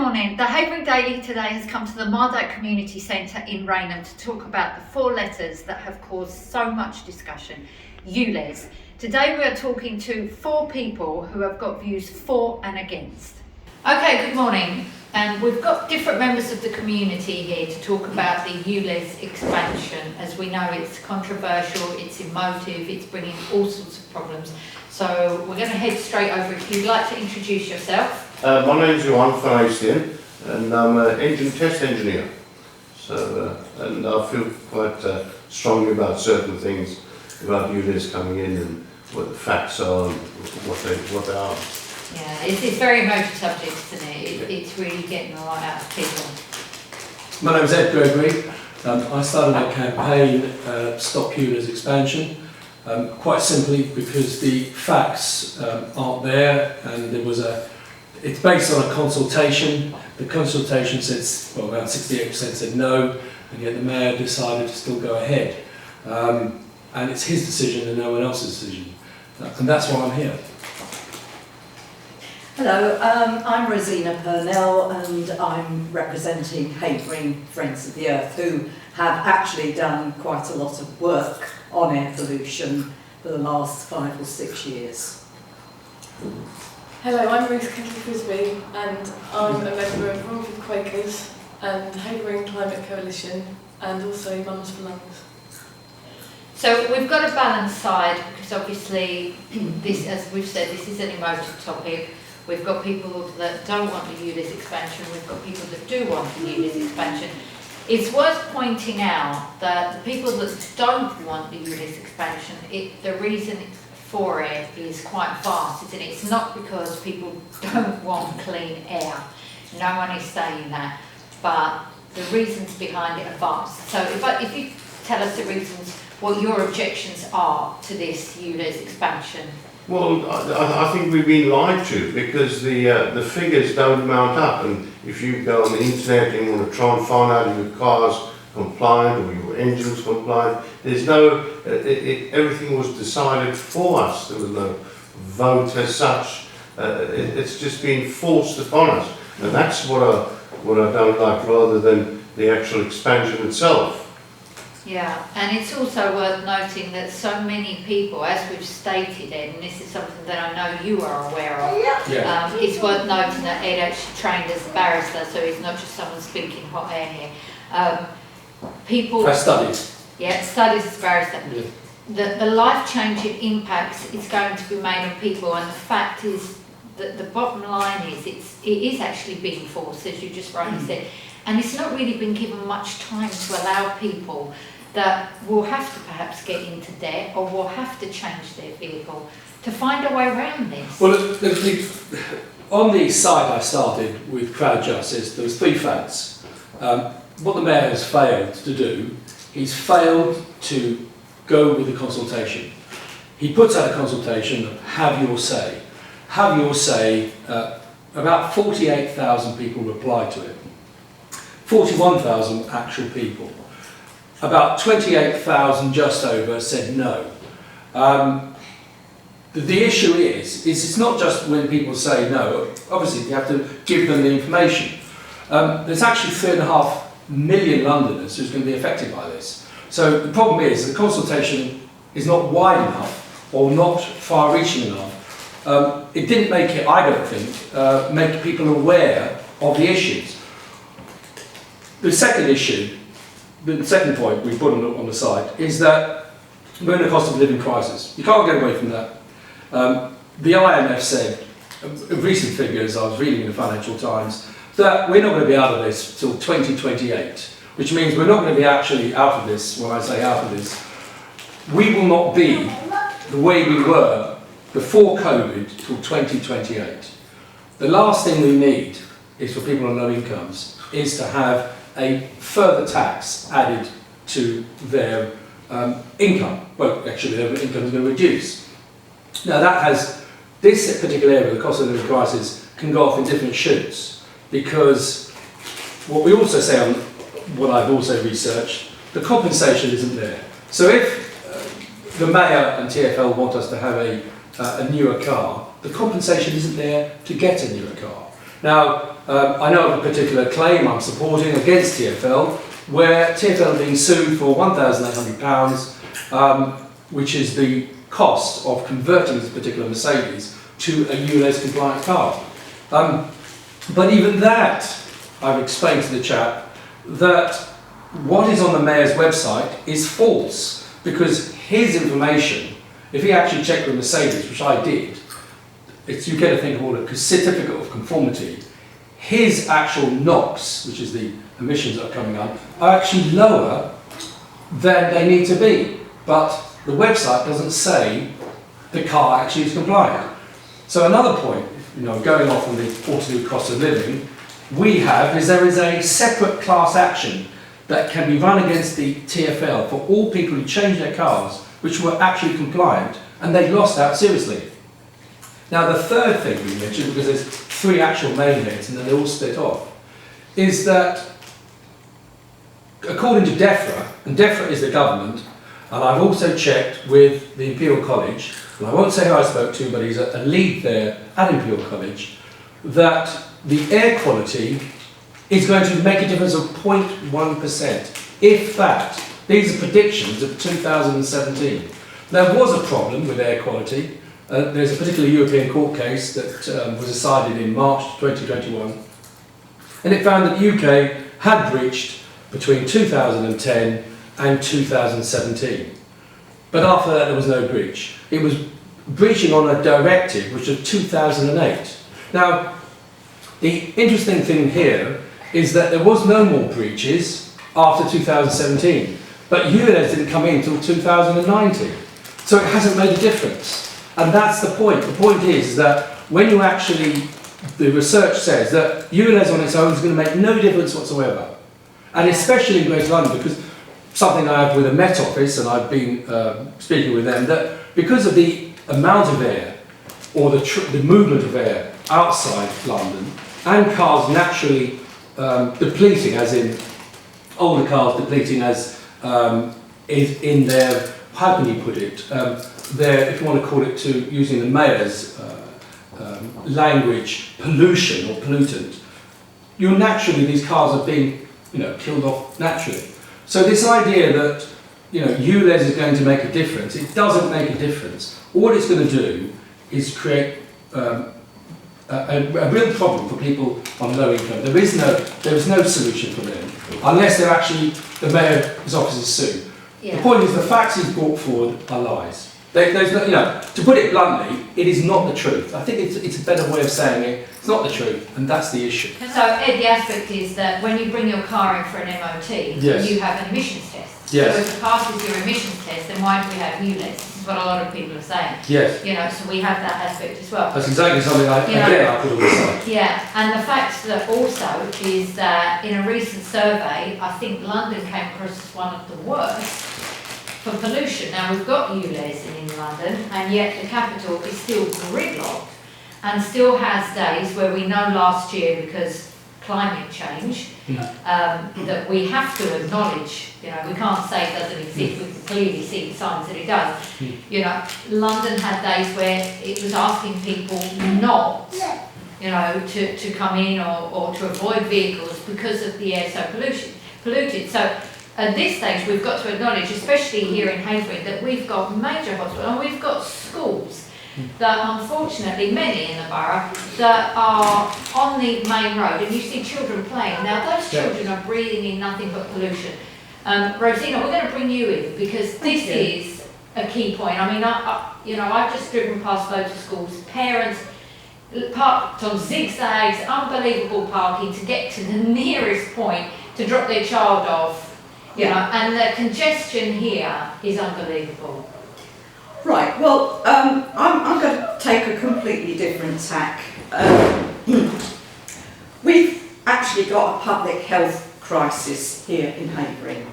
morning. The Havering Daily today has come to the Mardyke Community Centre in Raynham to talk about the 4 letters that have caused so much discussion, ULEZ. Today we are talking to 4 people who have got views for and against. Okay, good morning. And we've got different members of the community here to talk about the ULEZ expansion. As we know, it's controversial, it's emotive, it's bringing all sorts of problems. So we're going to head straight over. If you'd like to introduce yourself. My name's Johan van Eystien, and I'm an engine test engineer. So, and I feel quite strongly about certain things about ULEZ coming in and what the facts are and what they are. Yeah, it's very emotive subject, isn't it? It's really getting a lot out of people. My name is Ed Gregory. I started a campaign, Stop ULEZ Expansion, quite simply because the facts aren't there, and it's based on a consultation. The consultation says, well, around 68% said no, and yet the Mayor decided to still go ahead. And it's his decision and no one else's decision. And that's why I'm here. Hello, I'm Rosina Purnell, and I'm representing Havering Friends of the Earth, who have actually done quite a lot of work on air pollution for the last 5 or 6 years. Hello, I'm Ruth Kettle-Frisbee, and I'm a member of Romford Quakers and Havering Climate Coalition, and also Mums for Lungs. So we've got a balanced side, because obviously this, as we've said, this is an emotive topic. We've got people that don't want the ULEZ expansion, we've got people that do want the ULEZ expansion. It's worth pointing out that the people that don't want the ULEZ expansion, the reason for it is quite vast, isn't it? It's not because people don't want clean air. No one is saying that, but the reasons behind it are vast. So if you tell us the reasons, what your objections are to this ULEZ expansion. Well, I think we've been lied to, because the figures don't mount up, and if you go on the internet and you want to try and find out if your car's compliant or your engine's compliant, there's no, everything was decided for us. There was no vote as such. It's just been forced upon us, and that's what I don't like, rather than the actual expansion itself. Yeah, and it's also worth noting that so many people, as we've stated, Ed, and this is something that I know you are aware of, it's worth noting that Ed actually trained as a barrister, so he's not just someone speaking hot air here. I studied. Yeah, studies as a barrister. Yeah. The life-changing impacts is going to be made on people, and the fact is that the bottom line is it is actually being forced, as you just rightly said, and it's not really been given much time to allow people that will have to perhaps get into debt or will have to change their vehicle to find a way around this. Well, on the site I started with Crowd Justice, there was 3 facts. What the Mayor has failed to do, he's failed to go with the consultation. He puts out a consultation of have your say. Have your say, about 48,000 people replied to it. 41,000 actual people. About 28,000, just over, said no. The issue is it's not just when people say no. Obviously, you have to give them the information. There's actually 3.5 million Londoners who's going to be affected by this. So the problem is the consultation is not wide enough or not far-reaching enough. It didn't make it, I don't think, make people aware of the issues. The second issue, the second point we put on the site, is that we're in a cost of living crisis. You can't get away from that. The IMF said, recent figures I was reading in the Financial Times, that we're not going to be out of this till 2028, which means we're not going to be actually out of this. When I say out of this, we will not be the way we were before COVID till 2028. The last thing we need is for people on low incomes is to have a further tax added to their income. Well, actually their income is going to reduce. Now this particular area, the cost of living crisis, can go off in different shoots, because what we also say on what I've also researched, the compensation isn't there. So if the Mayor and TfL want us to have a newer car, the compensation isn't there to get a newer car. Now, I know of a particular claim I'm supporting against TfL, where TfL are being sued for £1,800, which is the cost of converting this particular Mercedes to a ULEZ compliant car. But even that, I've explained to the chap that what is on the Mayor's website is false, because his information, if he actually checked with Mercedes, which I did, you get a thing called a certificate of conformity. His actual NOx, which is the emissions that are coming up, are actually lower than they need to be. But the website doesn't say the car actually is compliant. So another point, going off on the ought to do cost of living, there is a separate class action that can be run against the TfL for all people who changed their cars which were actually compliant, and they lost out seriously. Now the third thing we mentioned, because there's 3 actual main heads and then they all split off, is that according to DEFRA, and DEFRA is the government, and I've also checked with the Imperial College, and I won't say who I spoke to, but he's a lead there at Imperial College, that the air quality is going to make a difference of 0.1%, if that. These are predictions of 2017. There was a problem with air quality. There's a particular European court case that was decided in March 2021, and it found that the UK had breached between 2010 and 2017. But after that there was no breach. It was breaching on a directive which was 2008. Now, the interesting thing here is that there was no more breaches after 2017, but ULEZ didn't come in until 2019. So it hasn't made a difference. And that's the point. The point is that when you actually, the research says that ULEZ on its own is going to make no difference whatsoever. And especially in Greater London, because something I have with the Met Office, and I've been speaking with them, that because of the amount of air, or the movement of air outside London, and cars naturally depleting, as in older cars depleting as in their, how can you put it, their, if you want to call it to using the Mayor's language, pollution or pollutant, these cars are being killed off naturally. So this idea that ULEZ is going to make a difference, it doesn't make a difference. All it's going to do is create a real problem for people on low income. There is no solution for them unless they're actually the Mayor's office is sued. Yeah. The point is the facts he's brought forward are lies. There's no, to put it bluntly, it is not the truth. I think it's a better way of saying it. It's not the truth, and that's the issue. So, Ed, the aspect is that when you bring your car in for an MOT, yes, you have an emissions test. Yes. So if it passes your emissions test, then why do we have ULEZ? This is what a lot of people are saying. Yes. So we have that aspect as well. That's exactly something I put on the side. Yeah, and the fact that also is that in a recent survey, I think London came across as one of the worst for pollution. Now we've got ULEZ in London, and yet the capital is still gridlocked and still has days where we know last year, because climate change, that we have to acknowledge, we can't say it doesn't exist, we can clearly see the signs that it does. London had days where it was asking people not, to come in or to avoid vehicles because of the air so polluted. So at this stage, we've got to acknowledge, especially here in Havering, that we've got major hospitals and we've got schools that, unfortunately, many in the borough, that are on the main road, and you see children playing. Now, those children are breathing in nothing but pollution. Rosina, we're going to bring you in because this is a key point. I mean, I've just driven past loads of schools, parents parked on zigzags, unbelievable parking to get to the nearest point to drop their child off. And the congestion here is unbelievable. Right, well, I'm going to take a completely different tack. We've actually got a public health crisis here in Havering.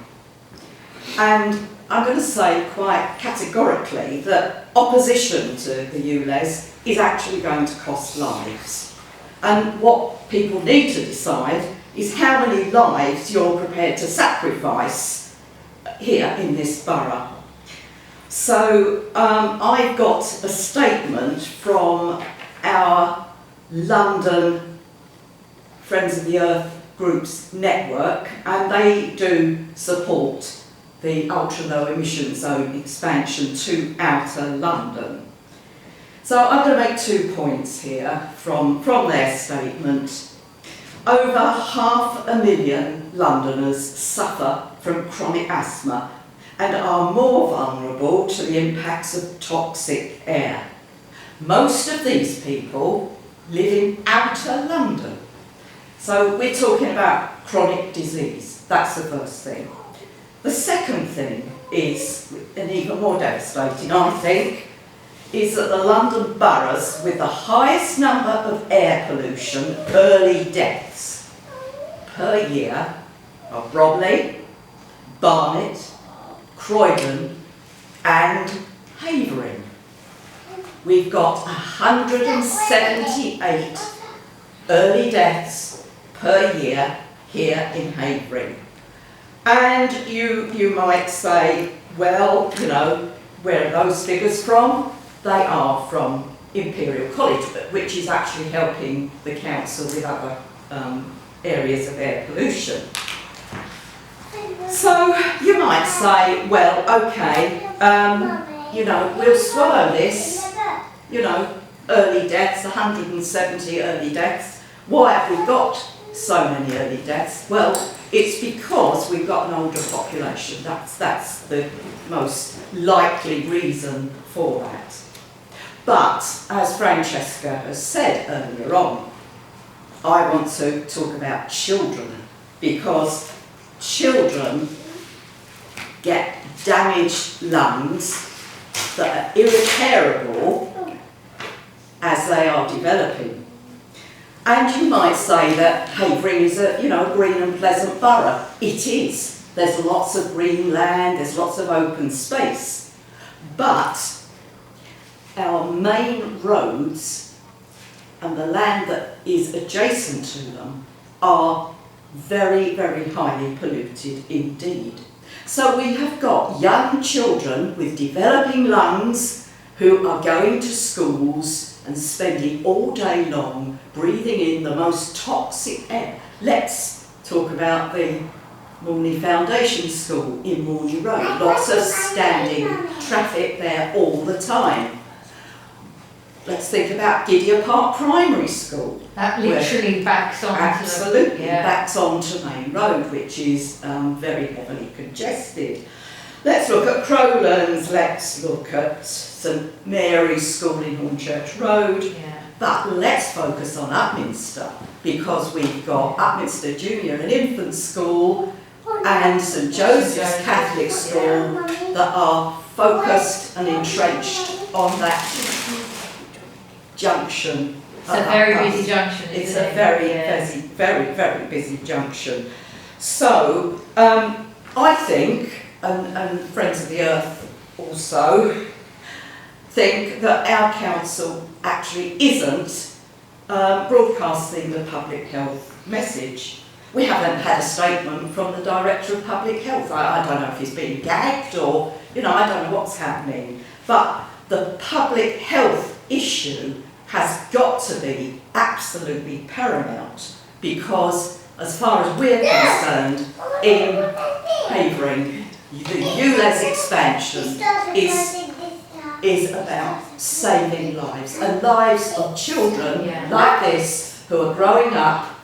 And I'm going to say quite categorically that opposition to the ULEZ is actually going to cost lives. And what people need to decide is how many lives you're prepared to sacrifice here in this borough. So I've got a statement from our London Friends of the Earth Group's network, and they do support the ultra-low emission zone expansion to outer London. So I'm going to make 2 points here from their statement. Over 500,000 Londoners suffer from chronic asthma and are more vulnerable to the impacts of toxic air. Most of these people live in outer London. So we're talking about chronic disease. That's the first thing. The second thing is, and even more devastating, I think, is that the London boroughs with the highest number of air pollution early deaths per year are Bromley, Barnet, Croydon and Havering. We've got 178 early deaths per year here in Havering. And you might say, well, you know, where are those figures from? They are from Imperial College, which is actually helping the council with other areas of air pollution. So you might say, well, okay, you know, we'll swallow this, you know, early deaths, 170 early deaths. Why have we got so many early deaths? Well, it's because we've got an older population. That's the most likely reason for that. But, as Francesca has said earlier on, I want to talk about children, because children get damaged lungs that are irreparable as they are developing. And you might say that Havering is a, you know, green and pleasant borough. It is. There's lots of green land, there's lots of open space. But our main roads and the land that is adjacent to them are very, very highly polluted indeed. So we have got young children with developing lungs who are going to schools and spending all day long breathing in the most toxic air. Let's talk about the Morley Foundation School in Morley Road. Lots of standing traffic there all the time. Let's think about Gideon Park Primary School. That literally backs onto Absolutely, backs onto Main Road, which is very heavily congested. Let's look at Crowlands, let's look at St Mary's School in Hornchurch Road. Yeah. But let's focus on Upminster, because we've got Upminster Junior and Infant School and St Joseph's Catholic School that are focused and entrenched on that junction. It's a very busy junction, It's isn't a it? very, Yeah. very busy junction. So, I think, and Friends of the Earth also, think that our council actually isn't broadcasting the public health message. We haven't had a statement from the Director of Public Health. I don't know if he's being gagged or, you know, I don't know what's happening. But the public health issue has got to be absolutely paramount, because as far as we're concerned, in Havering, the ULEZ expansion is about saving lives, and lives of children like this who are growing up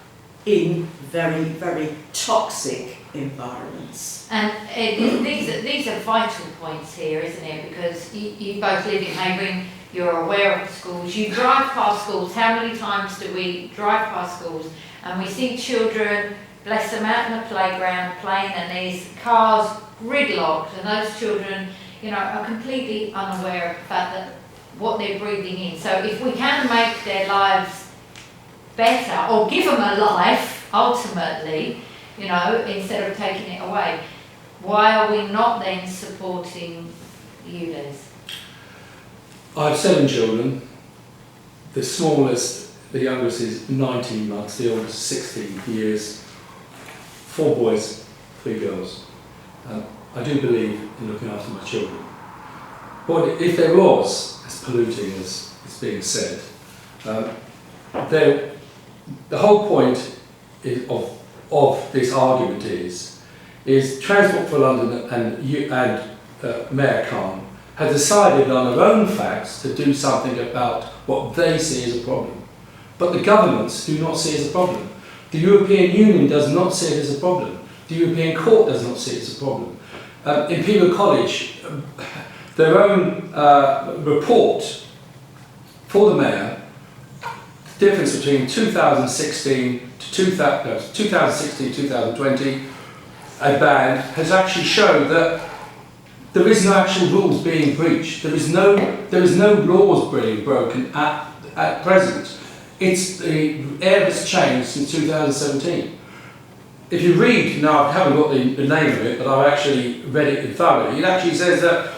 in very, very toxic environments. And these are vital points here, isn't it? Because you both live in Havering, you're aware of the schools, you drive past schools. How many times do we drive past schools and we see children, bless them, out in the playground playing, and these cars gridlocked, and those children, you know, are completely unaware of the fact that what they're breathing in. So if we can make their lives better, or give them a life, ultimately, you know, instead of taking it away, why are we not then supporting ULEZ? I have 7 children. The smallest, the youngest is 19 months, the oldest 16 years. 4 boys, 3 girls. I do believe in looking after my children. But if there was as polluting as is being said, the whole point of this argument is Transport for London and Mayor Khan have decided on their own facts to do something about what they see as a problem. But the governments do not see it as a problem. The European Union does not see it as a problem. The European Court does not see it as a problem. Imperial College, their own report for the mayor, the difference between 2016 to 2020, a ban, has actually shown that there is no actual rules being breached. There is no laws being broken at present. It's the air has changed since 2017. If you read, now I haven't got the name of it, but I've actually read it thoroughly, it actually says that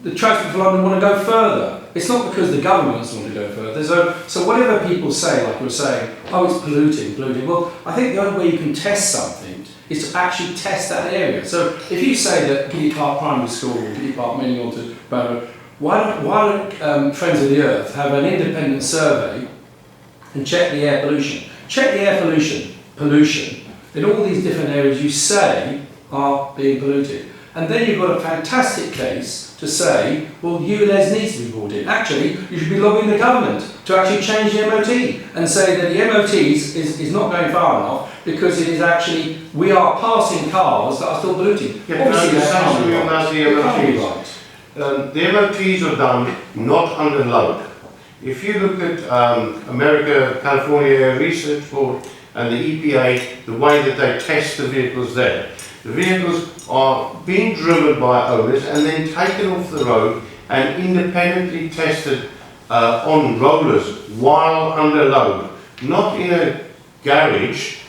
the Transport for London want to go further. It's not because the governments want to go further. So whatever people say, like you were saying, oh, it's polluting. Well, I think the only way you can test something is to actually test that area. So if you say that Giddy Park Primary School or Giddy Park Meaning on to Borough, why don't Friends of the Earth have an independent survey and check the air pollution? Check the air pollution in all these different areas you say are being polluted. And then you've got a fantastic case to say, well, ULEZ needs to be brought in. Actually, you should be lobbying the government to actually change the MOT and say that the MOT is not going far enough because it is actually, we are passing cars that are still polluting. Yeah, obviously, about the MOTs. The MOTs are done not under load. If you look at America, California Air Research Board and the EPA, the way that they test the vehicles there, the vehicles are being driven by owners and then taken off the road and independently tested on rollers while under load, not in a garage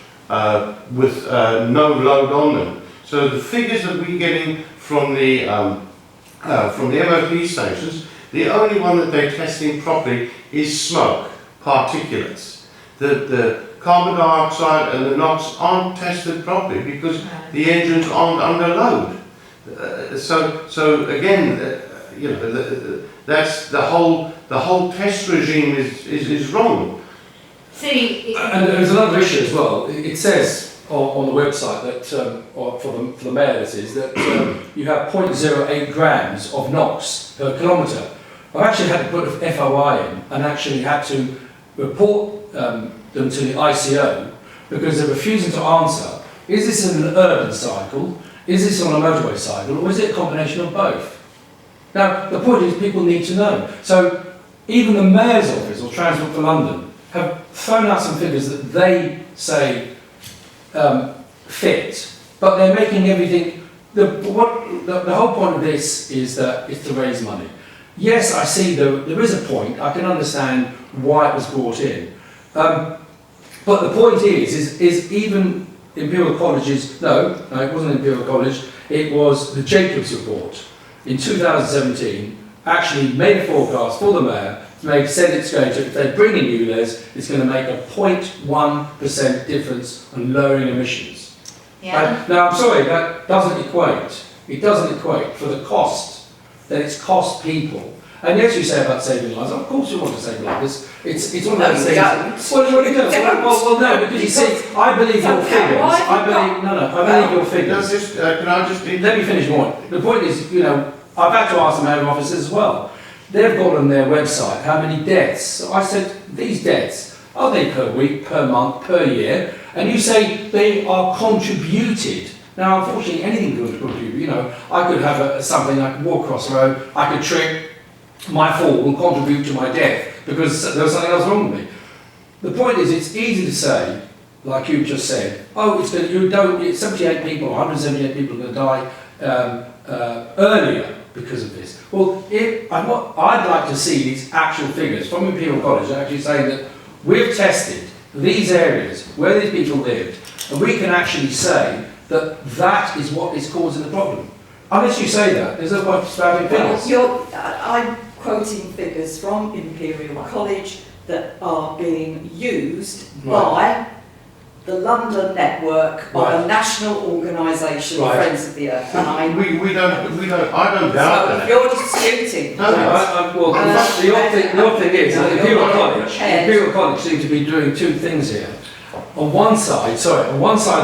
with no load on them. So the figures that we're getting from the MOT stations, the only one that they're testing properly is smoke, particulates. The carbon dioxide and the NOx aren't tested properly because the engines aren't under load. So again, you know, that's the whole test regime is wrong. See, and there's another issue as well. It says on the website that, or for the mayor, this is that you have 0.08 grams of NOx per kilometre. I've actually had to put a FOI in and actually had to report them to the ICO because they're refusing to answer. Is this an urban cycle? Is this on a motorway cycle? Or is it a combination of both? Now, the point is people need to know. So even the Mayor's Office or Transport for London have thrown out some figures that they say fit, but they're making everything. The whole point of this is that it's to raise money. Yes, I see there is a point. I can understand why it was brought in. But the point is even Imperial College's, no, it wasn't Imperial College, it was the Jacobs report in 2017 actually made a forecast for the mayor, said it's going to, if they bring in ULEZ, it's going to make a 0.1% difference on lowering emissions. yeah. Now, I'm sorry, that doesn't equate. It doesn't equate for the cost that it's cost people. And yes, you say about saving lives. Of course, you want to save lives. It's one of those things. Well, no, because you see, I believe your figures. I believe your figures. Can I just? Let me finish more. The point is, you know, I've had to ask the mayor officers as well. They've got on their website how many deaths. So I said, these deaths, are they per week, per month, per year? And you say they are contributed. Now, unfortunately, anything could contribute. You know, I could have something, I could walk across the road, I could trip, my fall will contribute to my death because there was something else wrong with me. The point is, it's easy to say, like you just said, oh, it's 78 people, 178 people are going to die earlier because of this. Well, what I'd like to see these actual figures from Imperial College actually saying that we've tested these areas where these people lived, and we can actually say that that is what is causing the problem. Unless you say that, there's no point spouting figures. I'm quoting figures from Imperial College that are being used by the London network of a national organisation, Friends of the Earth. And I don't doubt that. You're disputing. No, well, the odd thing is that Imperial College seem to be doing two things here. on one side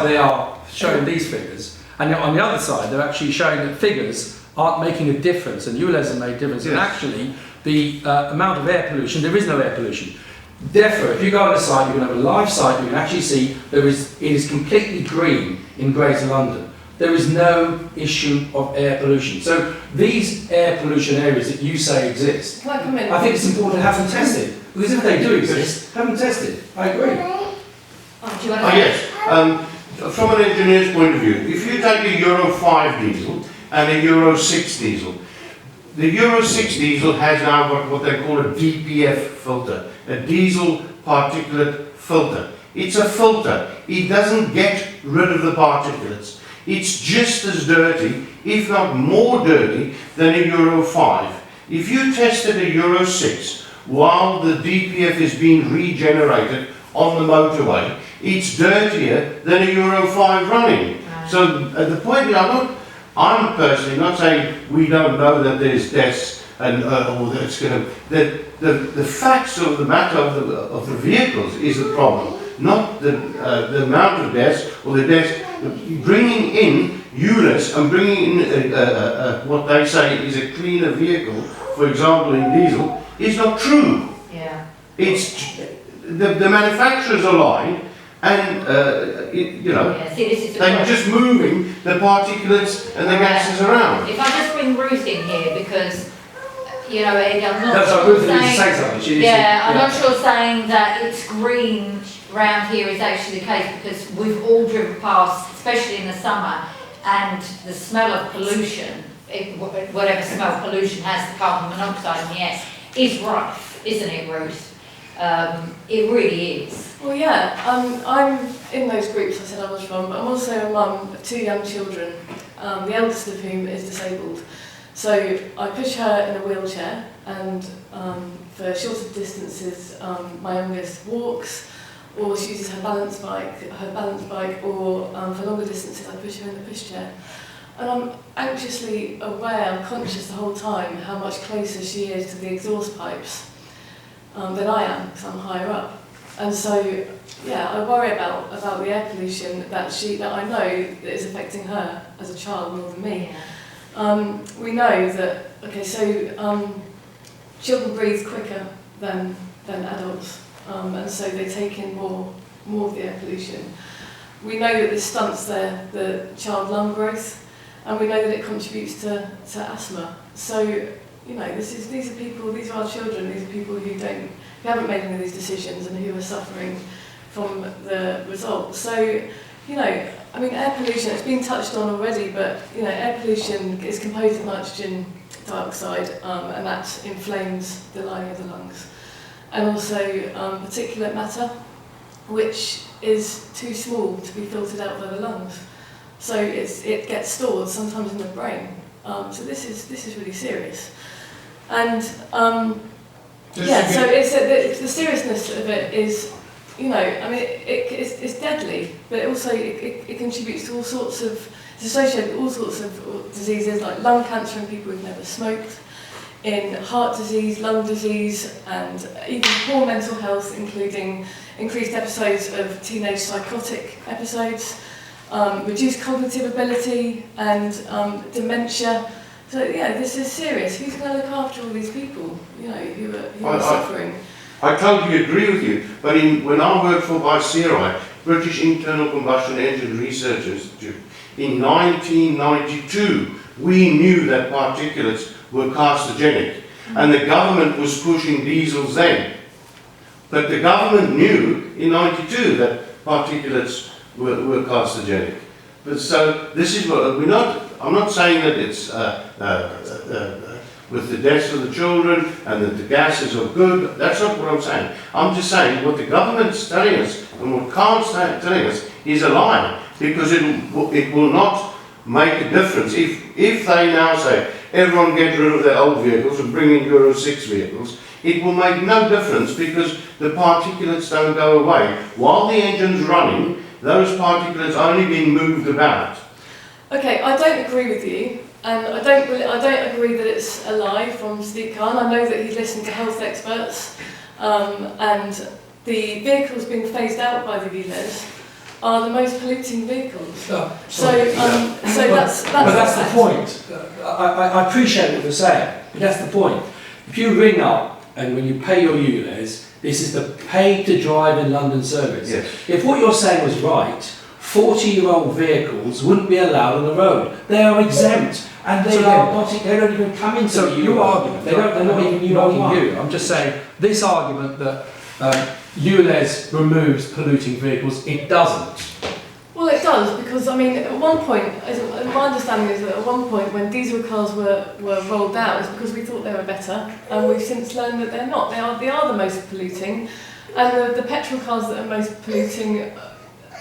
they are showing these figures, and on the other side they're actually showing that figures aren't making a difference, and ULEZ have made a difference. Yes. And actually, the amount of air pollution, there is no air pollution. Therefore, if you go on the site, you can have a live site, you can actually see it is completely green in Greater London. There is no issue of air pollution. So these air pollution areas that you say exist, Can I come in? I think it's important to have them tested. Because if they do exist, have them tested. I agree. Oh, do you want to? Yes. From an engineer's point of view, if you take a Euro 5 diesel and a Euro 6 diesel, the Euro 6 diesel has now got what they call a DPF filter, a diesel particulate filter. It's a filter. It doesn't get rid of the particulates. It's just as dirty, if not more dirty, than a Euro 5. If you tested a Euro 6 while the DPF is being regenerated on the motorway, it's dirtier than a Euro 5 running. So at the point, I'm personally not saying we don't know that there's deaths and or that it's going to. The facts of the matter of the vehicles is the problem, not the amount of deaths or the deaths. Bringing in ULEZ and bringing in what they say is a cleaner vehicle, for example in diesel, is not true. Yeah. It's the manufacturers are lying, and Yeah, see, this is the they're problem. just moving the particulates and the gases around. If I just bring Ruth in here, because, Ed, I'm not That's sure Ruth needs to say saying, something. She needs yeah, to, I'm not sure saying that it's green round here is actually the case, because we've all driven past, especially in the summer, and the smell of pollution, whatever smell pollution has, the carbon monoxide in the air, is rife, isn't it, Ruth? It really is. Well, yeah, I'm in those groups I said I was from, but I'm also a mum of 2 young children, the eldest of whom is disabled. So I push her in a wheelchair, and for shorter distances, my youngest walks, or she uses her balance bike, or for longer distances I push her in the pushchair. And I'm anxiously aware, I'm conscious the whole time how much closer she is to the exhaust pipes than I am, because I'm higher up. And so, yeah, I worry about the air pollution that I know that is affecting her as a child more than me. We know that, children breathe quicker than adults, and so they take in more of the air pollution. We know that this stunts the child lung growth, and we know that it contributes to asthma. So, these are our children, these are people who haven't made any of these decisions and who are suffering from the results. So, air pollution, it's been touched on already, but, air pollution is composed of nitrogen dioxide, and that inflames the lining of the lungs. And also particulate matter, which is too small to be filtered out by the lungs. So it gets stored sometimes in the brain. So this is really serious. And so it's the seriousness of it is, it's deadly, but also it contributes to all sorts of, it's associated with all sorts of diseases like lung cancer in people who've never smoked, in heart disease, lung disease, and even poor mental health, including increased episodes of teenage psychotic episodes, reduced cognitive ability, and dementia. So yeah, this is serious. Who's going to look after all these people, who are suffering? I totally agree with you, but when I worked for BICERI, British Internal Combustion Engine Research Institute, in 1992, we knew that particulates were carcinogenic, and the government was pushing diesels then. But the government knew in 92 that particulates were carcinogenic. But so this is what I'm not saying that it's with the deaths of the children and that the gases are good. That's not what I'm saying. I'm just saying what the government's telling us and what Carl's telling us is a lie, because it will not make a difference. If they now say everyone get rid of their old vehicles and bring in Euro 6 vehicles, it will make no difference, because the particulates don't go away. While the engine's running, those particulates are only being moved about. Okay, I don't agree with you, and I don't agree that it's a lie from Sadiq Khan. I know that he's listened to health experts, and the vehicles being phased out by the ULEZ are the most polluting vehicles. Oh, So, sorry. so that's But that's the fact. point. I appreciate what you're saying, but that's the point. If you ring up and when you pay your ULEZ, this is the pay to drive in London service. Yes. If what you're saying was right, 40-year-old vehicles wouldn't be allowed on the road. They are exempt, and they don't even come into So the your argument. They're not even knocking you. I'm just saying this argument that ULEZ removes polluting vehicles, it doesn't. Well, it does, because I mean, at one point, my understanding is that at one point when diesel cars were rolled out, it's because we thought they were better, and we've since learned that they're not. They are the most polluting, and the petrol cars that are most polluting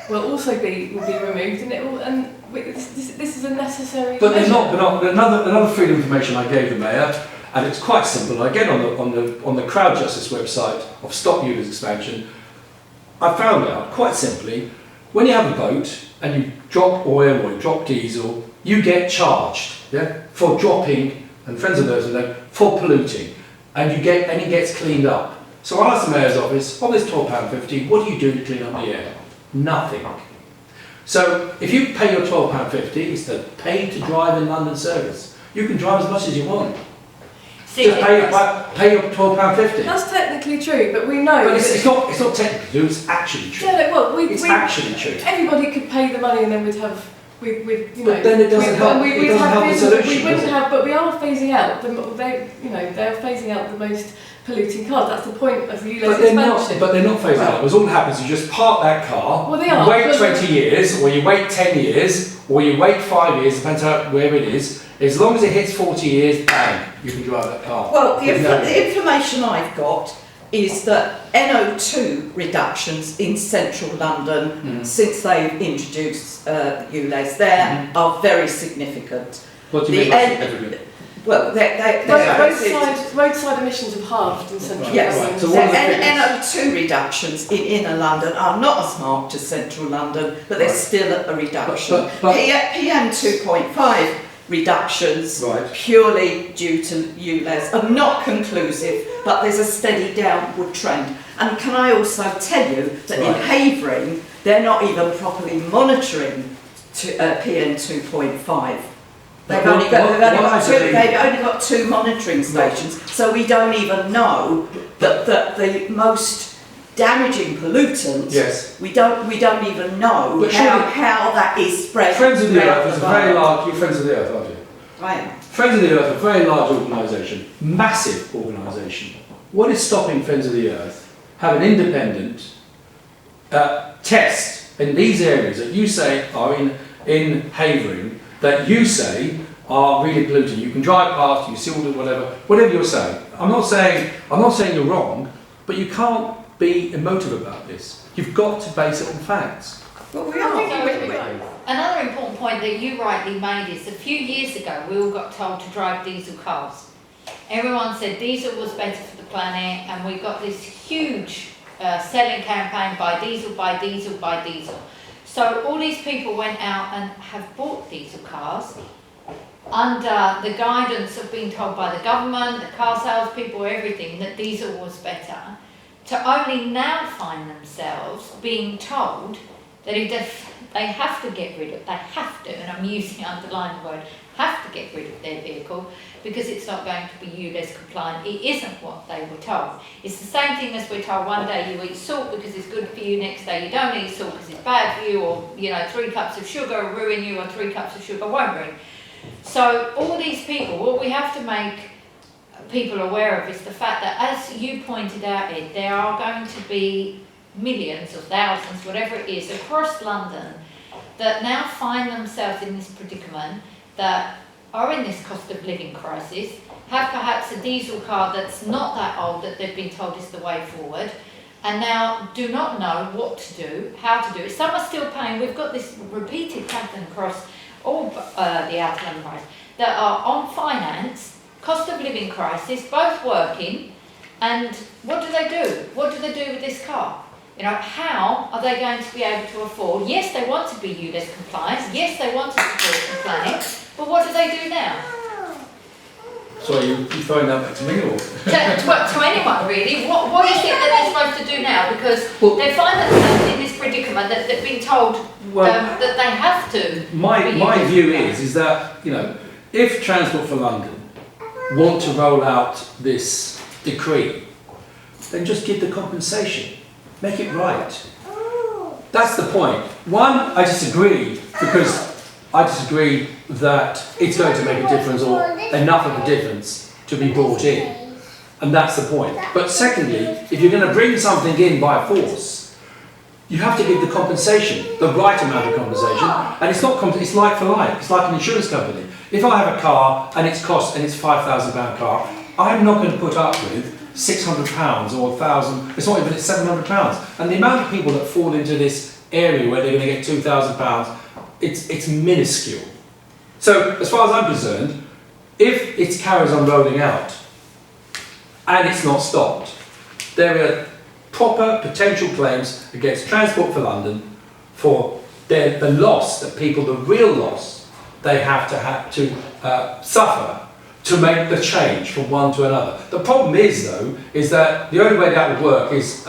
will also be removed, and this is a necessary. But they're measure. not. But another freedom of information I gave the mayor, and it's quite simple. Again, on the Crowd Justice website of Stop ULEZ Expansion, I found out quite simply, when you have a boat and you drop oil or you drop diesel, you get charged, for dropping, and friends of theirs know, for polluting, and it gets cleaned up. So I asked the mayor's office, of this £12.50, what do you do to clean up the air? Nothing. So if you pay your £12.50, it's the pay to drive in London service. You can drive as much as you want. Just pay your £12.50. That's technically true, but we know. But it's not technically true, it's actually true. Yeah, well, It's actually true. Everybody could pay the money, and then we'd have, you know. But then it doesn't help. We'd It doesn't have help the vehicles- solution, We wouldn't does it? have, but we are phasing out. They're phasing out the most polluting cars. That's the point of the ULEZ But they're expansion. not phased out. Because all that happens is you just park that car, Well, they you are, wait but- 20 years, or you wait 10 years, or you wait 5 years, depends on where it is. As long as it hits 40 years, bang, you can drive that car. Well, With no- the information I've got is that NO2 reductions in central London, since they've introduced ULEZ there, are very significant. What do you mean by significant? Well, Roadside emissions have halved in central Yes, Right, so London. what are the figures? NO2 reductions in inner London are not as marked as central London, but there's still a reduction. But- PM 2.5 reductions Right. purely due to ULEZ are not conclusive, but there's a steady downward trend. And can I also tell you that in Right. Havering, they're not even properly monitoring PM 2.5. They've But only got two monitoring stations, so we don't even know that the most damaging pollutants. Yes. We don't even know But surely- how that is spread. Friends of the throughout Earth is a the very environment. large, you're Friends of the Earth, aren't you? Right. Friends of the Earth, a very large organisation, massive organisation. What is stopping Friends of the Earth have an independent test in these areas that you say are in Havering, that you say are really polluting? You can drive past, you see all the whatever you're saying. I'm not saying you're wrong, but you can't be emotive about this. You've got to base it on facts. Well, we I think are. we both. Another important point that you rightly made is a few years ago we all got told to drive diesel cars. Everyone said diesel was better for the planet, and we got this huge selling campaign, buy diesel, buy diesel, buy diesel. So all these people went out and have bought diesel cars under the guidance of being told by the government, the car sales people, everything, that diesel was better, to only now find themselves being told that if they have to get rid of, and I'm using underlined word, have to get rid of their vehicle because it's not going to be ULEZ compliant. It isn't what they were told. It's the same thing as we're told one day you eat salt because it's good for you, next day you don't eat salt because it's bad for you, or 3 cups of sugar will ruin you, or 3 cups of sugar won't ruin. So all these people, what we have to make people aware of is the fact that, as you pointed out, Ed, there are going to be millions or thousands, whatever it is, across London that now find themselves in this predicament, that are in this cost of living crisis, have perhaps a diesel car that's not that old that they've been told is the way forward, and now do not know what to do, how to do it. Some are still paying. We've got this repeated pattern across all the outer London boroughs that are on finance, cost of living crisis, both working, and what do they do? What do they do with this car? How are they going to be able to afford? Yes, they want to be ULEZ compliant. Yes, they want to support the planet. But what do they do now? Sorry, you throwing that back to me or? to anyone really. What is it that they're supposed to do now? Because they find themselves in this predicament that they've been told that they have to. My view is that, you know, if Transport for London want to roll out this decree, then just give the compensation, make it right. That's the point. One, I disagree, because I disagree that it's going to make a difference or enough of a difference to be brought in. And that's the point. But secondly, if you're going to bring something in by force, you have to give the compensation, the right amount of compensation. And it's not, it's like for like, it's like an insurance company. If I have a car and it's £5,000 car, I'm not going to put up with £600 or £1,000, it's not even, it's £700. And the amount of people that fall into this area where they're going to get £2,000, it's minuscule. So, as far as I'm concerned, if it carries on rolling out and it's not stopped, there are proper potential claims against Transport for London for the loss that people, the real loss they have to suffer to make the change from one to another. The problem is, though, is that the only way that would work is,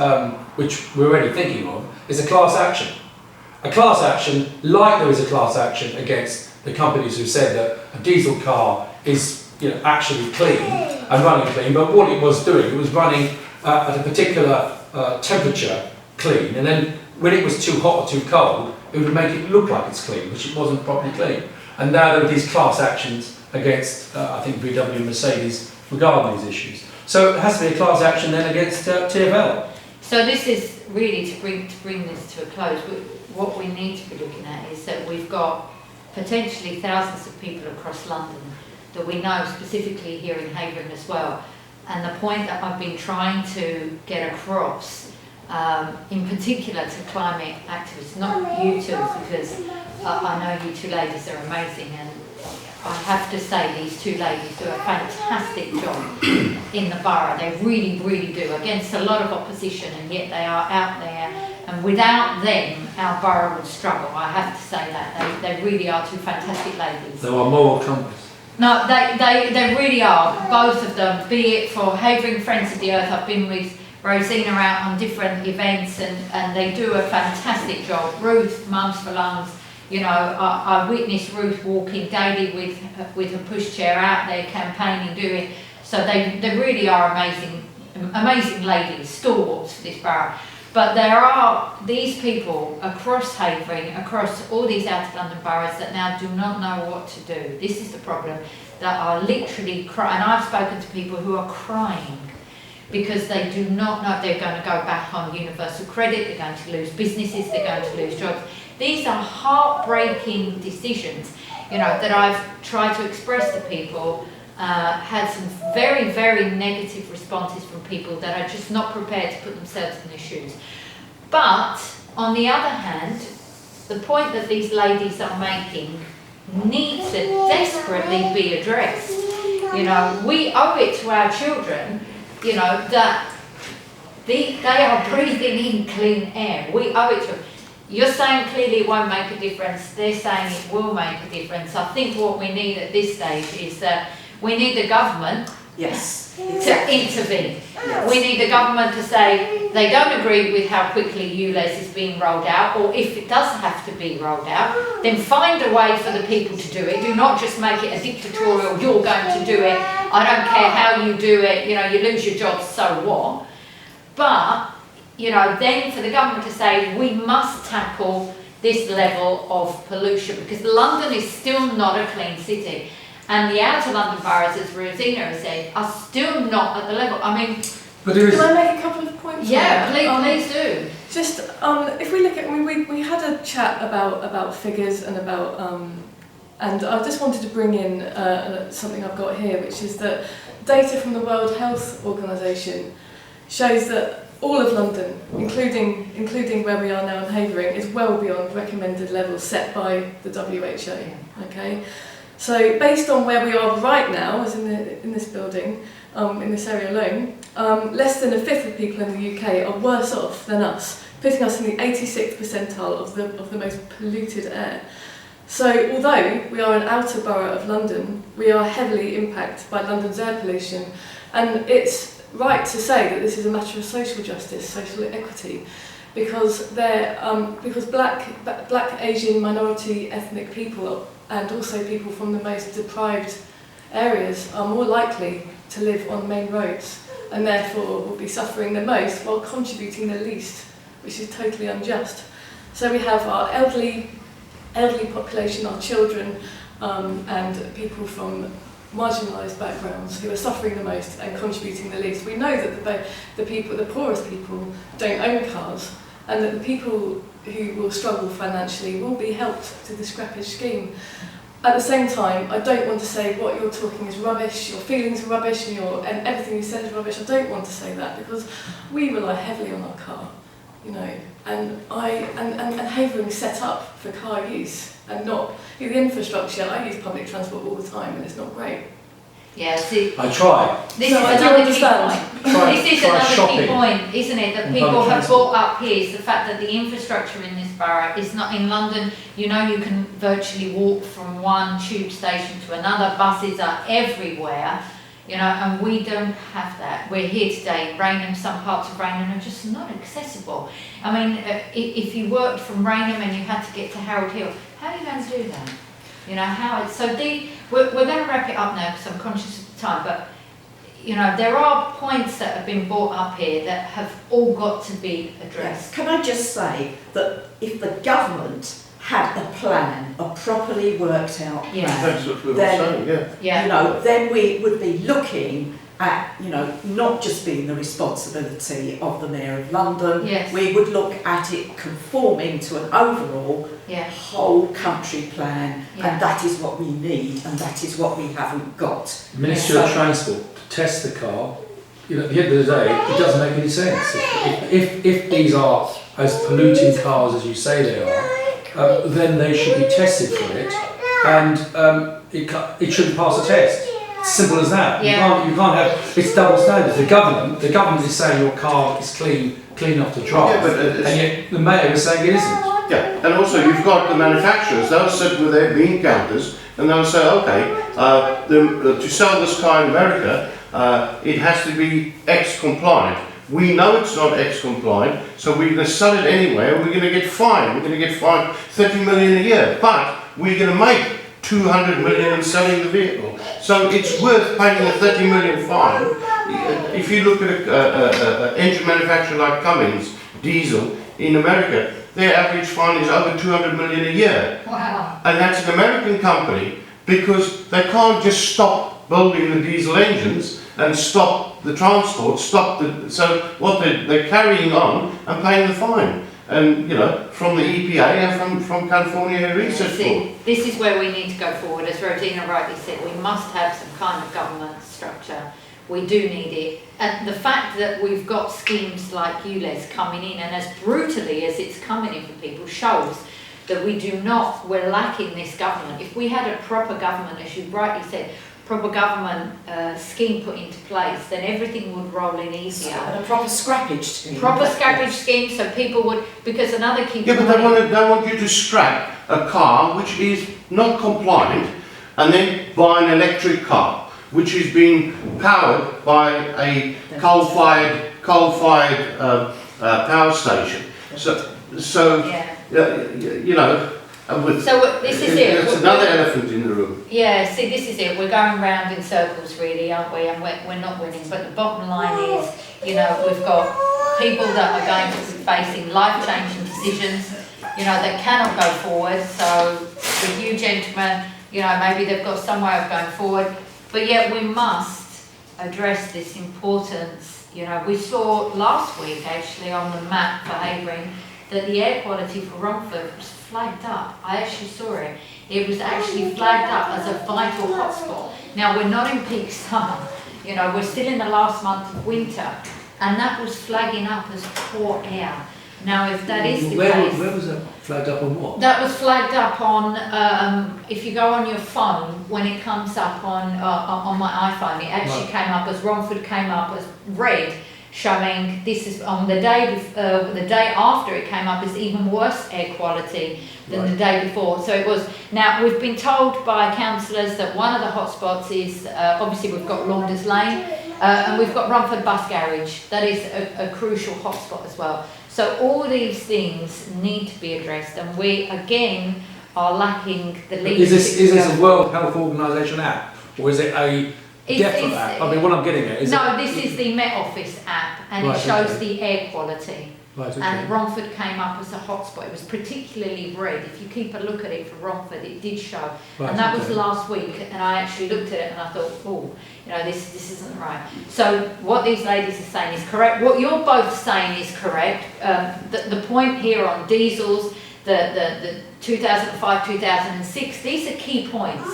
which we're already thinking of, is a class action. A class action, like there is a class action against the companies who said that a diesel car is, you know, actually clean and running clean, but what it was doing, it was running at a particular temperature clean, and then when it was too hot or too cold, it would make it look like it's clean, which it wasn't properly clean. And now there are these class actions against, I think, VW and Mercedes regarding these issues. So it has to be a class action then against TfL. So this is really to bring this to a close. What we need to be looking at is that we've got potentially thousands of people across London that we know, specifically here in Havering as well. And the point that I've been trying to get across, in particular to climate activists, not you two, because I know you two ladies are amazing, and I have to say these two ladies do a fantastic job in the borough. They really, really do, against a lot of opposition, and yet they are out there. And without them, our borough would struggle. I have to say that. They really are two fantastic ladies. They are moral compass. No, they really are, both of them, be it for Havering Friends of the Earth. I've been with Rosina out on different events, and they do a fantastic job. Ruth, Mums for Lungs, you know, I witness Ruth walking daily with her pushchair out there campaigning, doing, so they really are amazing ladies, stalwarts for this borough. But there are these people across Havering, across all these outer London boroughs that now do not know what to do. This is the problem, that are literally crying. And I've spoken to people who are crying because they do not know if they're going to go back on universal credit, they're going to lose businesses, they're going to lose jobs. These are heartbreaking decisions, you know, that I've tried to express to people. Had some very, very negative responses from people that are just not prepared to put themselves in their shoes. But, on the other hand, the point that these ladies are making needs to desperately be addressed. You know, we owe it to our children, you know, that they are breathing in clean air. We owe it to them. You're saying clearly it won't make a difference. They're saying it will make a difference. I think what we need at this stage is that we need the government to intervene. Yes. We need the government to say they don't agree with how quickly ULEZ is being rolled out, or if it does have to be rolled out, then find a way for the people to do it. Do not just make it a dictatorial, you're going to do it, I don't care how you do it, you know, you lose your job, so what? But, you know, then for the government to say we must tackle this level of pollution, because London is still not a clean city. And the outer London boroughs, as Rosina has said, are still not at the level. I mean, but there is... Can I make a couple of points? Yeah, please do. Just if we look at, I mean, we had a chat about figures and about, and I just wanted to bring in something I've got here, which is that data from the World Health Organization shows that all of London, including where we are now in Havering, is well beyond recommended levels set by the WHO. Okay. So based on where we are right now, as in this building, in this area alone, less than a fifth of people in the UK are worse off than us, putting us in the 86th percentile of the most polluted air. So although we are an outer borough of London, we are heavily impacted by London's air pollution, and it's right to say that this is a matter of social justice, social equity, because black, Asian, minority ethnic people, and also people from the most deprived areas, are more likely to live on main roads, and therefore will be suffering the most while contributing the least, which is totally unjust. So we have our elderly population, our children, and people from marginalised backgrounds who are suffering the most and contributing the least. We know that the poorest people don't own cars, and that the people who will struggle financially will be helped to the scrappage scheme. At the same time, I don't want to say what you're talking is rubbish, your feelings are rubbish, and everything you said is rubbish. I don't want to say that, because we rely heavily on our car, you know, and Havering is set up for car use and not the infrastructure. I use public transport all the time, and it's not great. Yeah, see, I try. this No, is I do another key understand. point. Try- This is try another key shopping point, isn't it, that on people public have transport. brought up here, is the fact that the infrastructure in this borough is not in London. You know, you can virtually walk from one tube station to another, buses are everywhere, you know, and we don't have that. We're here today in Raynham, some parts of Raynham are just not accessible. I mean, if you worked from Raynham and you had to get to Harold Hill, how are you going to do that? You know, we're going to wrap it up now because I'm conscious of the time, but you know, there are points that have been brought up here that have all got to be addressed. Yes. Can I just say that if the government had a plan, a properly worked out plan, That's what we were Then- saying, yeah. you know, then we would be looking at, you know, not just being the responsibility of the Mayor of London. Yes. We would look at it conforming to an overall Yeah. whole country plan, Yeah. and that is what we need, and that is what we haven't got. Ministry of So- Transport to test the car. You know, at the end of the day, it doesn't make any sense. If these are as polluting cars as you say they are, then they should be tested for it, and it shouldn't pass a test. Simple as that. Yeah. You can't have, it's double standards. The government is saying your car is clean enough to drive, Yeah, but it's- and yet the mayor is saying it isn't. Yeah, and also you've got the manufacturers, they'll sit with their bean counters and they'll say, okay, to sell this car in America, it has to be X compliant. We know it's not X compliant, so we're going to sell it anyway, and we're going to get fined. We're going to get fined 30 million a year, but we're going to make 200 million in selling the vehicle. So it's worth paying a 30 million fine. If you look at an engine manufacturer like Cummins, diesel, in America, their average fine is over 200 million a year. Wow. And that's an American company, because they can't just stop building the diesel engines and stop the transport, so what they're carrying on and paying the fine. And, you know, from the EPA and from California Research Board. See, this is where we need to go forward. As Rosina rightly said, we must have some kind of government structure. We do need it. And the fact that we've got schemes like ULEZ coming in, and as brutally as it's coming in for people, shows that we're lacking this government. If we had a proper government, as you rightly said, proper government scheme put into place, then everything would roll in easier. And a proper scrappage scheme. Proper scrappage scheme, so people would, because another key Yeah, but point- they want you to scrap a car which is not compliant and then buy an electric car which is being powered by a coal-fired power station. So Yeah. you know, So this is it. It's another elephant in the room. Yeah, see, this is it. We're going round in circles, really, aren't we? And we're not winning. But the bottom line is, you know, we've got people that are going to be facing life-changing decisions, you know, that cannot go forward. So with you gentlemen, you know, maybe they've got some way of going forward. But yet we must address this importance. You know, we saw last week, actually, on the map for Havering, that the air quality for Romford was flagged up. I actually saw it. It was actually flagged up as a vital hotspot. Now, we're not in peak summer, you know, we're still in the last month of winter, and that was flagging up as poor air. Now, if that is the case... Where was that flagged up on what? That was flagged up on, if you go on your phone, when it comes up on my iPhone, it actually came up as Romford came up as red, showing this is on the day after it came up is even worse air quality than the day before. So it was. Now we've been told by councillors that one of the hotspots is obviously we've got Launders Lane and we've got Rumford Bus Garage. That is a crucial hotspot as well. So all these things need to be addressed, and we again are lacking the leadership. Is this a World Health Organisation app, or is it a DEFRA app? I mean, what I'm getting at is this is the Met Office app, and it shows the air quality. Right, okay. And Romford came up as a hotspot. It was particularly red. If you keep a look at it for Romford, it did show. Right, and that was okay. last week, and I actually looked at it and I thought, oh, you know, this isn't right. So what these ladies are saying is correct. What you're both saying is correct. The point here on diesels, the 2005, 2006, these are key points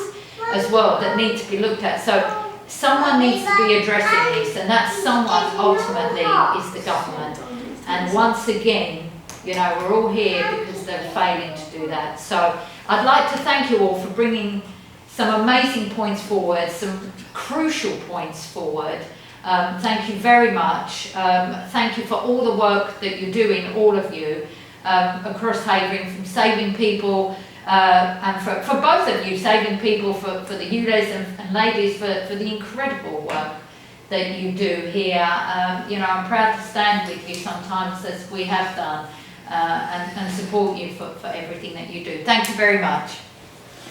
as well that need to be looked at. So someone needs to be addressing this, and that someone ultimately is the government. And once again, you know, we're all here because they're failing to do that. So I'd like to thank you all for bringing some amazing points forward, some crucial points forward. Thank you very much. Thank you for all the work that you're doing, all of you, across Havering, from saving people, and for both of you, saving people for the ULEZ and ladies for the incredible work that you do here. You know, I'm proud to stand with you sometimes, as we have done, and support you for everything that you do. Thank you very much.